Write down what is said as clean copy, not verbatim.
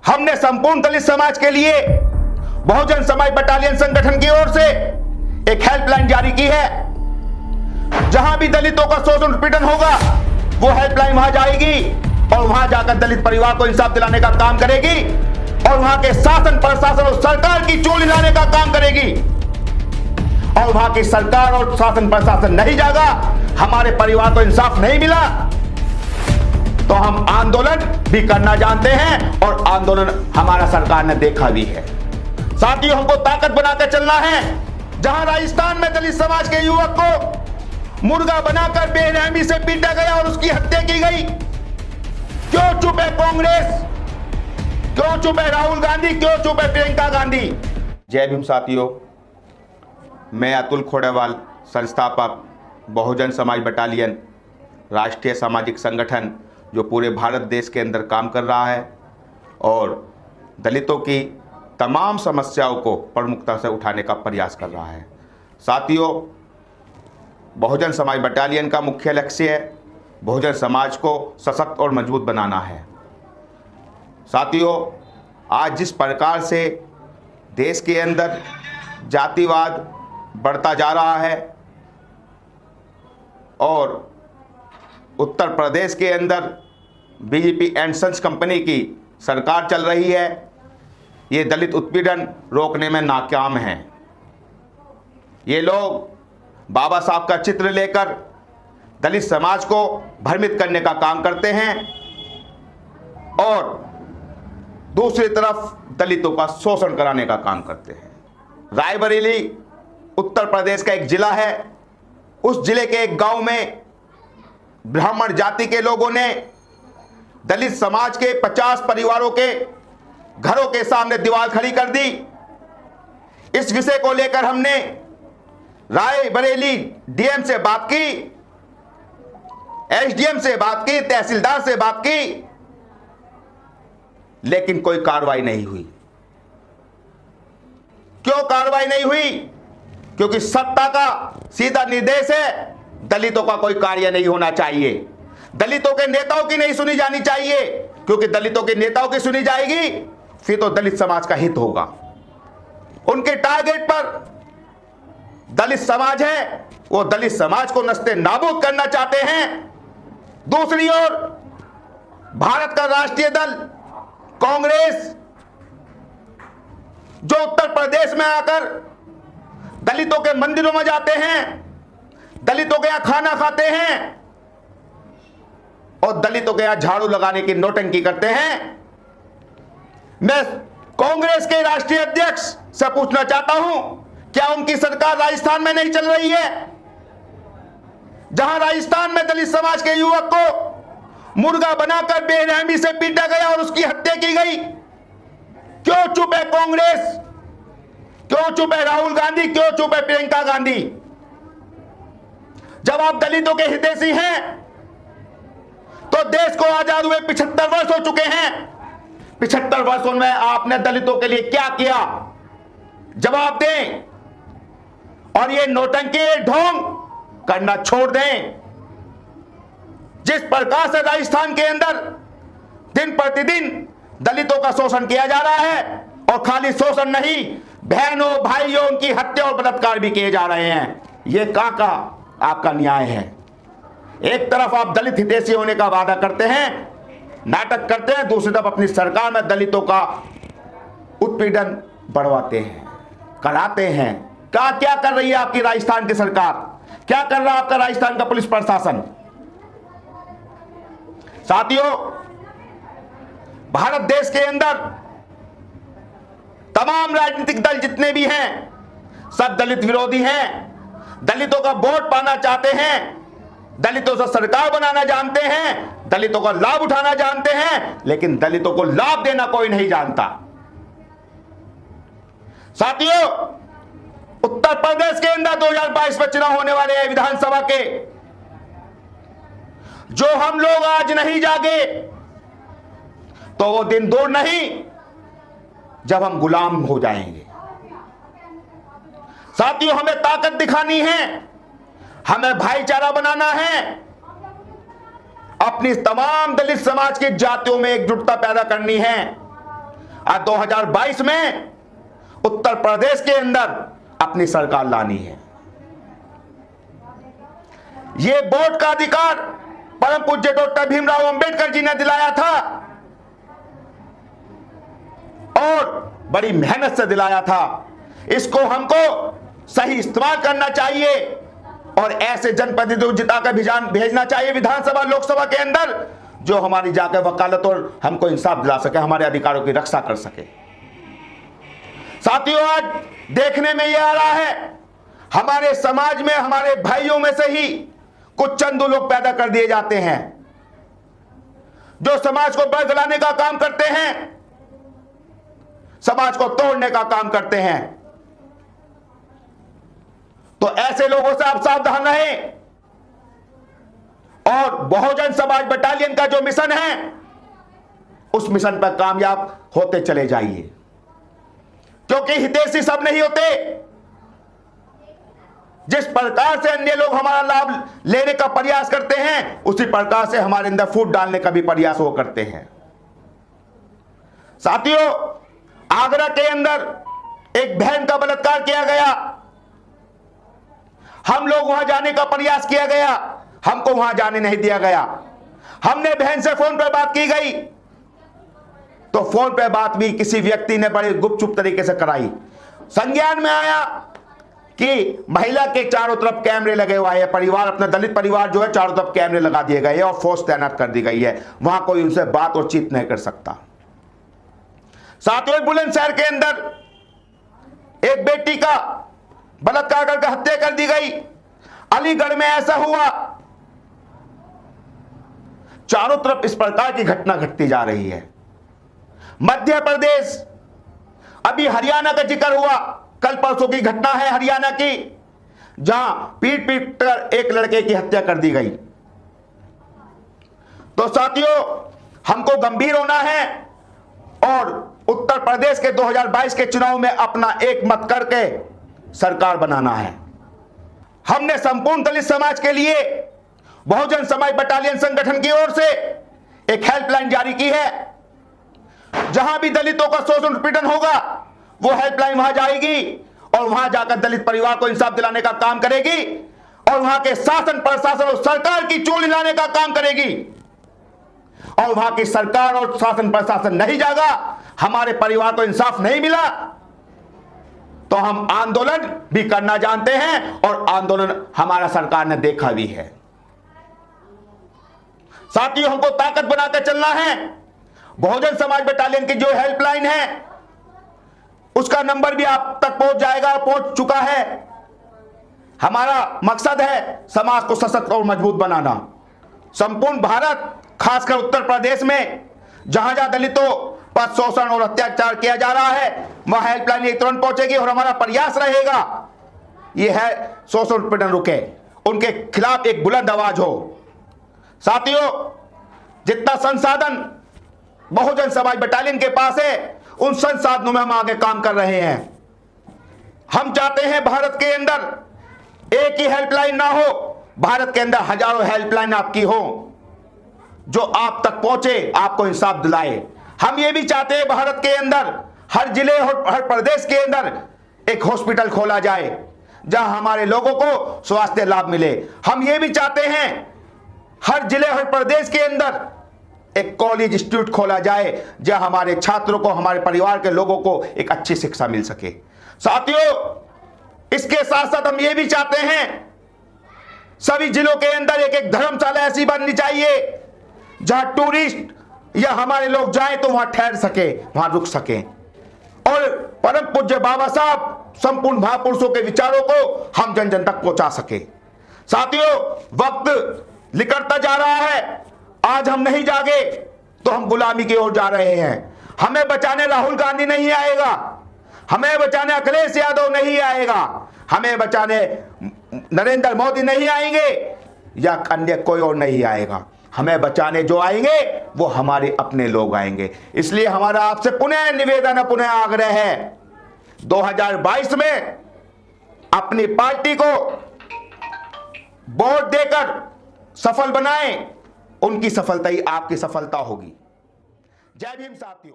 हमने संपूर्ण दलित समाज के लिए बहुजन समाज बटालियन संगठन की ओर से एक हेल्पलाइन जारी की है। जहां भी दलितों का शोषण उत्पीड़न होगा वो हेल्पलाइन वहां जाएगी और वहां जाकर दलित परिवार को इंसाफ दिलाने का काम करेगी और वहां के शासन प्रशासन और सरकार की चोली लाने का काम करेगी। और वहां की सरकार और शासन प्रशासन नहीं जागा, हमारे परिवार को इंसाफ नहीं मिला तो हम आंदोलन भी करना जानते हैं और आंदोलन हमारा सरकार ने देखा भी है। साथियों, हमको ताकत बनाकर चलना है। जहां राजस्थान में दलित समाज के युवक को मुर्गा बनाकर बेरहमी से पीटा गया और उसकी हत्या की गई, क्यों चुप है कांग्रेस? क्यों चुप है राहुल गांधी? क्यों चुप है प्रियंका गांधी? जय भीम साथियों, मैं अतुल खोड़ेवाल, संस्थापक बहुजन समाज बटालियन, राष्ट्रीय सामाजिक संगठन जो पूरे भारत देश के अंदर काम कर रहा है और दलितों की तमाम समस्याओं को प्रमुखता से उठाने का प्रयास कर रहा है। साथियों, बहुजन समाज बटालियन का मुख्य लक्ष्य है बहुजन समाज को सशक्त और मजबूत बनाना है। साथियों, आज जिस प्रकार से देश के अंदर जातिवाद बढ़ता जा रहा है और उत्तर प्रदेश के अंदर बीजेपी एंड सन्स कंपनी की सरकार चल रही है, ये दलित उत्पीड़न रोकने में नाकाम हैं। ये लोग बाबा साहब का चित्र लेकर दलित समाज को भ्रमित करने का काम करते हैं और दूसरी तरफ दलितों का शोषण कराने का काम करते हैं। रायबरेली उत्तर प्रदेश का एक जिला है। उस जिले के एक गांव में ब्राह्मण जाति के लोगों ने दलित समाज के 50 परिवारों के घरों के सामने दीवार खड़ी कर दी। इस विषय को लेकर हमने रायबरेली डीएम से बात की, एसडीएम से बात की, तहसीलदार से बात की, लेकिन कोई कार्रवाई नहीं हुई। क्यों कार्रवाई नहीं हुई? क्योंकि सत्ता का सीधा निर्देश है दलितों का कोई कार्य नहीं होना चाहिए, दलितों के नेताओं की नहीं सुनी जानी चाहिए, क्योंकि दलितों के नेताओं की सुनी जाएगी फिर तो दलित समाज का हित होगा। उनके टारगेट पर दलित समाज है, वो दलित समाज को नस्ते नाबूद करना चाहते हैं। दूसरी ओर भारत का राष्ट्रीय दल कांग्रेस जो उत्तर प्रदेश में आकर दलितों के मंदिरों में जाते हैं, दलितों के यहां खाना खाते हैं और दलितों के यहां झाड़ू लगाने की नौटंकी करते हैं। मैं कांग्रेस के राष्ट्रीय अध्यक्ष से पूछना चाहता हूं, क्या उनकी सरकार राजस्थान में नहीं चल रही है? जहां राजस्थान में दलित समाज के युवक को मुर्गा बनाकर बेरहमी से पीटा गया और उसकी हत्या की गई, क्यों चुप है कांग्रेस? क्यों चुप है राहुल गांधी? क्यों चुप है प्रियंका गांधी? जब आप दलितों के हितैषी हैं तो देश को आजाद हुए 75 वर्ष हो चुके हैं। 75 वर्षों में आपने दलितों के लिए क्या किया? जवाब दें और ये नौटंकी ढोंग करना छोड़ दें। जिस प्रकार से राजस्थान के अंदर दिन प्रतिदिन दलितों का शोषण किया जा रहा है और खाली शोषण नहीं, बहनों भाइयों उनकी हत्या और बलात्कार भी किए जा रहे हैं, ये कहां का आपका न्याय है? एक तरफ आप दलित हितैषी होने का वादा करते हैं, नाटक करते हैं, दूसरी तरफ अपनी सरकार में दलितों का उत्पीड़न बढ़वाते हैं, कराते हैं। क्या क्या कर रही है आपकी राजस्थान की सरकार? क्या कर रहा है आपका राजस्थान का पुलिस प्रशासन? साथियों, भारत देश के अंदर तमाम राजनीतिक दल जितने भी हैं सब दलित विरोधी हैं, दलितों का वोट पाना चाहते हैं, दलितों से सरकार बनाना जानते हैं, दलितों का लाभ उठाना जानते हैं, लेकिन दलितों को लाभ देना कोई नहीं जानता। साथियों, उत्तर प्रदेश के अंदर 2022 में चुनाव होने वाले हैं विधानसभा के। जो हम लोग आज नहीं जागे तो वो दिन दूर नहीं जब हम गुलाम हो जाएंगे। साथियों, हमें ताकत दिखानी है, हमें भाईचारा बनाना है, अपनी तमाम दलित समाज की जातियों में एकजुटता पैदा करनी है। आज 2022 में उत्तर प्रदेश के अंदर अपनी सरकार लानी है। यह वोट का अधिकार परम पूज्य डॉक्टर भीमराव अंबेडकर जी ने दिलाया था और बड़ी मेहनत से दिलाया था। इसको हमको सही इस्तेमाल करना चाहिए और ऐसे जनप्रतिनिधियों को जिताकर भेजना चाहिए विधानसभा लोकसभा के अंदर, जो हमारी जाकर वकालत और हमको इंसाफ दिला सके, हमारे अधिकारों की रक्षा कर सके। साथियों, आज देखने में यह आ रहा है हमारे समाज में हमारे भाइयों में से ही कुछ चंद लोग पैदा कर दिए जाते हैं जो समाज को बदलाने का काम करते हैं, समाज को तोड़ने का काम करते हैं। तो ऐसे लोगों से आप सावधान रहें और बहुजन समाज बटालियन का जो मिशन है उस मिशन पर कामयाब होते चले जाइए, क्योंकि हितैषी सब नहीं होते। जिस प्रकार से अन्य लोग हमारा लाभ लेने का प्रयास करते हैं उसी प्रकार से हमारे अंदर फूट डालने का भी प्रयास वो करते हैं। साथियों, आगरा के अंदर एक बहन का बलात्कार किया गया। हम लोग वहां जाने का प्रयास किया गया, हमको वहां जाने नहीं दिया गया। हमने बहन से फोन पर बात की गई तो फोन पर बात भी किसी व्यक्ति ने बड़े गुपचुप तरीके से कराई। संज्ञान में आया कि महिला के चारों तरफ कैमरे लगे हुए हैं, परिवार अपना दलित परिवार जो है चारों तरफ कैमरे लगा दिए गए हैं और फोर्स तैनात कर दी गई है, वहां कोई उनसे बात और चीत नहीं कर सकता। सातवें बुलंदशहर के अंदर एक बेटी का बलात्कार करके हत्या कर दी गई। अलीगढ़ में ऐसा हुआ। चारों तरफ इस प्रकार की घटना घटती जा रही है। मध्य प्रदेश, अभी हरियाणा का जिक्र हुआ, कल परसों की घटना है हरियाणा की, जहां पीट पीट कर एक लड़के की हत्या कर दी गई। तो साथियों, हमको गंभीर होना है और उत्तर प्रदेश के 2022 के चुनाव में अपना एक मत करके सरकार बनाना है। हमने संपूर्ण दलित समाज के लिए बहुजन समाज बटालियन संगठन की ओर से एक हेल्पलाइन जारी की है। जहां भी दलितों का शोषण उत्पीड़न होगा वो हेल्पलाइन वहां जाएगी और वहां जाकर दलित परिवार को इंसाफ दिलाने का काम करेगी और वहां के शासन प्रशासन और सरकार की चोली लाने का काम करेगी। और वहां की सरकार और शासन प्रशासन नहीं जागा, हमारे परिवार को इंसाफ नहीं मिला, तो हम आंदोलन भी करना जानते हैं और आंदोलन हमारा सरकार ने देखा भी है। साथियों, हमको ताकत बनाकर चलना है। बहुजन समाज बटालियन की जो हेल्पलाइन है उसका नंबर भी आप तक पहुंच जाएगा, पहुंच चुका है। हमारा मकसद है समाज को सशक्त और मजबूत बनाना। संपूर्ण भारत, खासकर उत्तर प्रदेश में जहां जहां दलितों पर शोषण और अत्याचार किया जा रहा है वहां हेल्पलाइन एक तुरंत पहुंचेगी और हमारा प्रयास रहेगा यह है शोषण उत्पीड़न रुके, उनके खिलाफ एक बुलंद आवाज हो। साथियों, जितना संसाधन बहुजन समाज बटालियन के पास है उन संसाधनों में हम आगे काम कर रहे हैं। हम चाहते हैं भारत के अंदर एक ही हेल्पलाइन ना हो, भारत के अंदर हजारों हेल्पलाइन आपकी हो जो आप तक पहुंचे, आपको इंसाफ दिलाए। हम ये भी चाहते हैं भारत के अंदर हर जिले और हर प्रदेश के अंदर एक हॉस्पिटल खोला जाए जहां हमारे लोगों को स्वास्थ्य लाभ मिले। हम ये भी चाहते हैं हर जिले हर प्रदेश के अंदर एक कॉलेज इंस्टीट्यूट खोला जाए जहां हमारे छात्रों को, हमारे परिवार के लोगों को एक अच्छी शिक्षा मिल सके। साथियों, इसके साथ साथ हम ये भी चाहते हैं सभी जिलों के अंदर एक एक धर्मशाला ऐसी बननी चाहिए जहां टूरिस्ट या हमारे लोग जाएं तो वहां ठहर सके, वहां रुक सके और परम पूज्य बाबा साहब संपूर्ण महापुरुषों के विचारों को हम जन जन तक पहुंचा सके। साथियों, वक्त निकलता जा रहा है। आज हम नहीं जागे तो हम गुलामी की ओर जा रहे हैं। हमें बचाने राहुल गांधी नहीं आएगा, हमें बचाने अखिलेश यादव नहीं आएगा, हमें बचाने नरेंद्र मोदी नहीं आएंगे या अन्य कोई और नहीं आएगा। हमें बचाने जो आएंगे वो हमारे अपने लोग आएंगे। इसलिए हमारा आपसे पुनः निवेदन, पुनः आग्रह है 2022 में अपनी पार्टी को वोट देकर सफल बनाएं। उनकी सफलता ही आपकी सफलता होगी। जय भीम साथियों।